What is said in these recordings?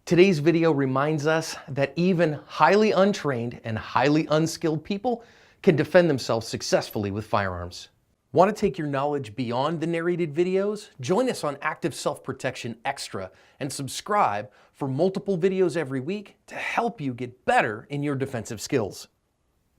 Today's video reminds us that even highly untrained and highly unskilled people can defend themselves successfully with firearms. Want to take your knowledge beyond the narrated videos? Join us on Active Self-Protection Extra and subscribe for multiple videos every week to help you get better in your defensive skills.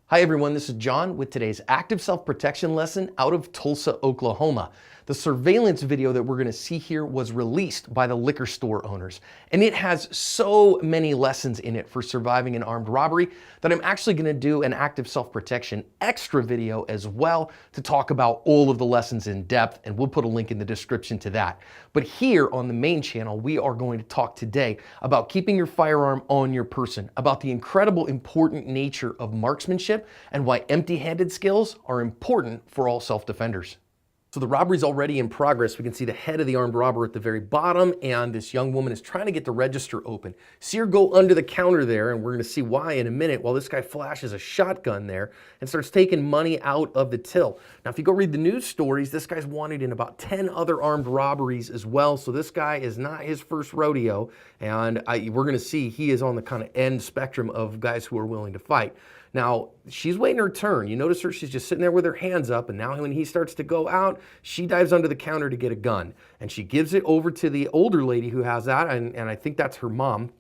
Hi everyone, this is John with today's Active Self-Protection lesson out of Tulsa, Oklahoma. The surveillance video that we're going to see here was released by the liquor store owners, and it has so many lessons in it for surviving an armed robbery that I'm actually going to do an Active Self-Protection Extra video as well to talk about all of the lessons in depth, and we'll put a link in the description to that. But here on the main channel, we are going to talk today about keeping your firearm on your person, about the incredible important nature of marksmanship, and why empty-handed skills are important for all self-defenders. So the robbery's already in progress. We can see the head of the armed robber at the very bottom, and this young woman is trying to get the register open. See her go under the counter there, and we're going to see why in a minute, while this guy flashes a shotgun there and starts taking money out of the till. Now, if you go read the news stories, this guy's wanted in about 10 other armed robberies as well, so this guy is not his first rodeo, and we're going to see he is on the kind of end spectrum of guys who are willing to fight. Now, she's waiting her turn. You notice her, she's just sitting there with her hands up, and now when he starts to go out, she dives under the counter to get a gun. And she gives it over to the older lady who has that, and I think that's her mom.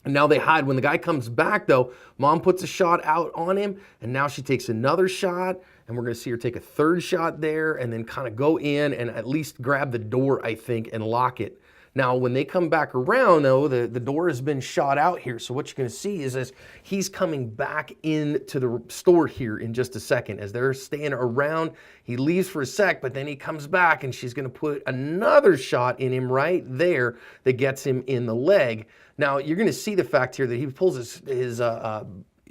And now they hide. When the guy comes back, though, mom puts a shot out on him, and now she takes another shot, and we're going to see her take a third shot there, and then kind of go in and at least grab the door, I think, and lock it. Now, when they come back around, though, the door has been shot out here. So what you're going to see is as he's coming back into the store here in just a second. As they're staying around, he leaves for a sec, but then he comes back, and she's going to put another shot in him right there that gets him in the leg. Now, you're going to see the fact here that he pulls his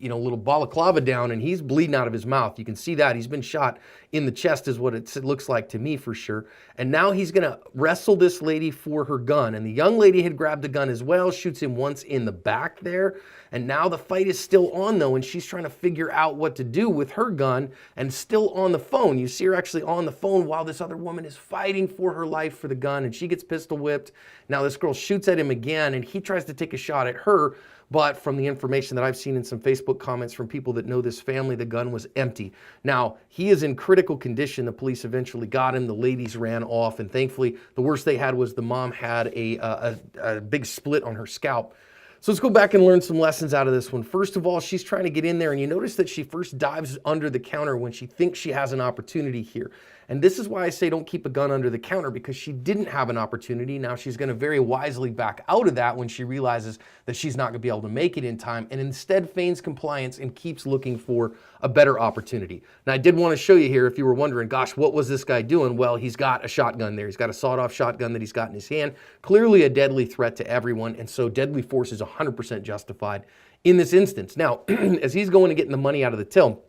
little balaclava down, and he's bleeding out of his mouth. You can see that. He's been shot in the chest is what it looks like to me for sure. And now he's going to wrestle this lady for her gun. And the young lady had grabbed the gun as well, shoots him once in the back there. And now the fight is still on, though, and she's trying to figure out what to do with her gun and still on the phone. You see her actually on the phone while this other woman is fighting for her life for the gun, and she gets pistol whipped. Now this girl shoots at him again, and he tries to take a shot at her. But from the information that I've seen in some Facebook comments from people that know this family, the gun was empty. Now, he is in critical condition. The police eventually got him. The ladies ran off, and thankfully, the worst they had was the mom had a big split on her scalp. So let's go back and learn some lessons out of this one. First of all, she's trying to get in there, and you notice that she first dives under the counter when she thinks she has an opportunity here. And this is why I say don't keep a gun under the counter, because she didn't have an opportunity. Now she's going to very wisely back out of that when she realizes that she's not going to be able to make it in time, and instead feigns compliance and keeps looking for a better opportunity. Now I did want to show you here, if you were wondering, gosh, what was this guy doing? Well, he's got a shotgun there. He's got a sawed-off shotgun that he's got in his hand. Clearly a deadly threat to everyone, and so deadly force is 100% justified in this instance. Now, as he's going to get the money out of the till,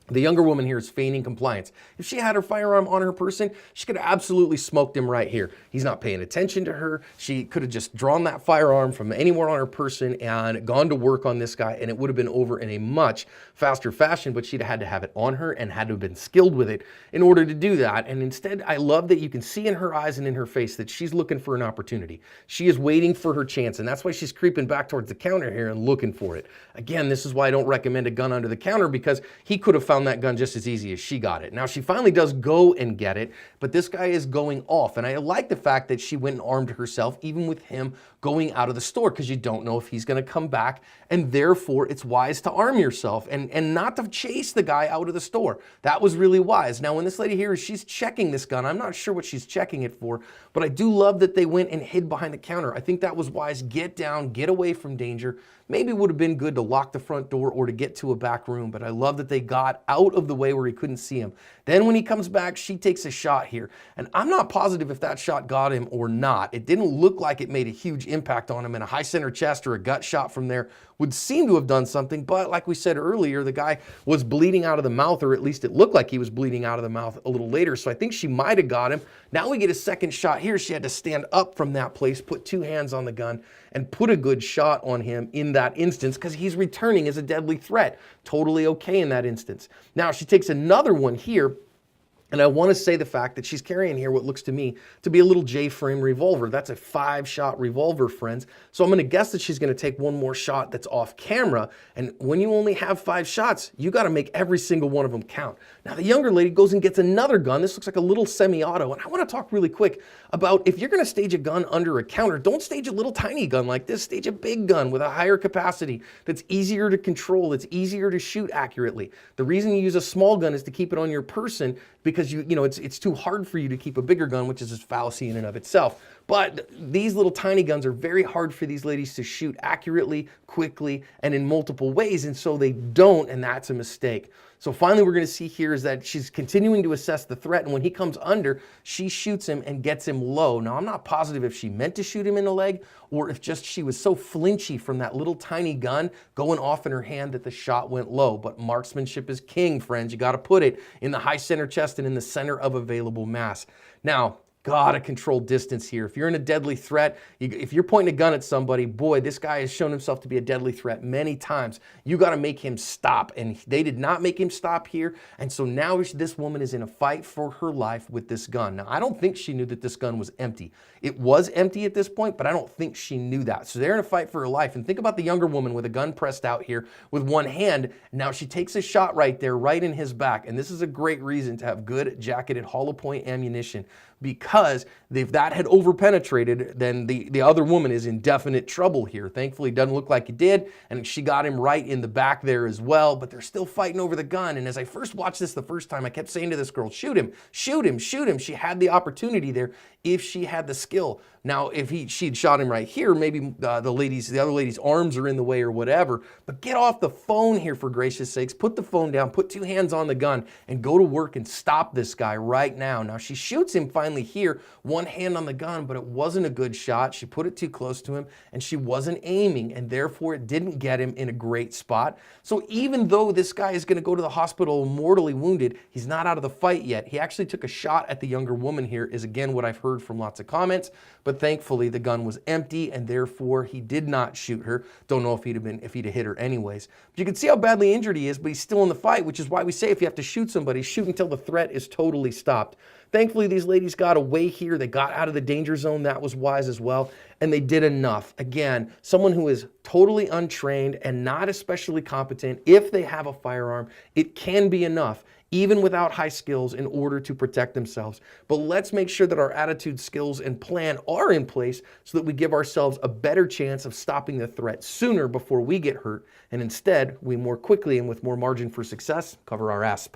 the younger woman here is feigning compliance. If she had her firearm on her person, she could have absolutely smoked him right here. He's not paying attention to her. She could have just drawn that firearm from anywhere on her person and gone to work on this guy, and it would have been over in a much faster fashion, but she'd have had to have it on her and had to have been skilled with it in order to do that. And instead, I love that you can see in her eyes and in her face that she's looking for an opportunity. She is waiting for her chance, and that's why she's creeping back towards the counter here and looking for it. Again, this is why I don't recommend a gun under the counter, because he could have found that gun just as easy as she got it. Now she finally does go and get it, but this guy is going off, and I like the fact that she went and armed herself even with him going out of the store, because you don't know if he's going to come back, and therefore it's wise to arm yourself and not to chase the guy out of the store. That was really wise. Now when this lady here, she's checking this gun, I'm not sure what she's checking it for, but I do love that they went and hid behind the counter. I think that was wise. Get down, get away from danger. Maybe it would have been good to lock the front door or to get to a back room, but I love that they got out of the way where he couldn't see him. Then when he comes back, she takes a shot here, and I'm not positive if that shot got him or not. It didn't look like it made a huge impact on him, and a high center chest or a gut shot from there would seem to have done something, but like we said earlier, the guy was bleeding out of the mouth, or at least it looked like he was bleeding out of the mouth a little later, so I think she might have got him. Now we get a second shot here. She had to stand up from that place, put two hands on the gun, and put a good shot on him in that instance, because he's returning as a deadly threat. Totally okay in that instance. Now she takes another one here, And I want to say the fact that she's carrying here what looks to me to be a little J-frame revolver. That's a 5-shot revolver, friends. So I'm going to guess that she's going to take one more shot that's off camera. And when you only have 5 shots, you got to make every single one of them count. Now the younger lady goes and gets another gun. This looks like a little semi-auto. And I want to talk really quick about if you're going to stage a gun under a counter, don't stage a little tiny gun like this. Stage a big gun with a higher capacity that's easier to control, that's easier to shoot accurately. The reason you use a small gun is to keep it on your person, because you know it's too hard for you to keep a bigger gun, which is a fallacy in and of itself. But these little tiny guns are very hard for these ladies to shoot accurately, quickly, and in multiple ways, and so they don't, and that's a mistake. So finally we're going to see here is that she's continuing to assess the threat, and when he comes under, she shoots him and gets him low. Now I'm not positive if she meant to shoot him in the leg or if just she was so flinchy from that little tiny gun going off in her hand that the shot went low. But marksmanship is king, friends. You got to put it in the high center chest and in the center of available mass. Now, gotta control distance here. If you're in a deadly threat, if you're pointing a gun at somebody, boy, this guy has shown himself to be a deadly threat many times. You gotta make him stop, and they did not make him stop here, and so now this woman is in a fight for her life with this gun. Now, I don't think she knew that this gun was empty. It was empty at this point, but I don't think she knew that. So they're in a fight for her life, and think about the younger woman with a gun pressed out here with one hand. Now she takes a shot right there, right in his back, and this is a great reason to have good jacketed hollow point ammunition, because if that had over-penetrated, then the other woman is in definite trouble here. Thankfully, it doesn't look like it did, and she got him right in the back there as well, but they're still fighting over the gun. And as I first watched this the first time, I kept saying to this girl, shoot him, shoot him, shoot him. She had the opportunity there if she had the skill. Now, if she'd shot him right here, maybe the other lady's arms are in the way or whatever, but get off the phone here, for gracious sakes. Put the phone down, put 2 hands on the gun, and go to work and stop this guy right now. Now, she shoots him finally here, one hand on the gun, but it wasn't a good shot. She put it too close to him, and she wasn't aiming, and therefore it didn't get him in a great spot. So even though this guy is going to go to the hospital mortally wounded, he's not out of the fight yet. He actually took a shot at the younger woman here, is again what I've heard from lots of comments, but thankfully the gun was empty, and therefore he did not shoot her. Don't know if he'd have hit her anyways. But you can see how badly injured he is, but he's still in the fight, which is why we say if you have to shoot somebody, shoot until the threat is totally stopped. Thankfully, these ladies got away here. They got out of the danger zone. That was wise as well. And they did enough. Again, someone who is totally untrained and not especially competent, if they have a firearm, it can be enough, even without high skills, in order to protect themselves. But let's make sure that our attitude, skills, and plan are in place so that we give ourselves a better chance of stopping the threat sooner before we get hurt. And instead, we more quickly and with more margin for success cover our asp.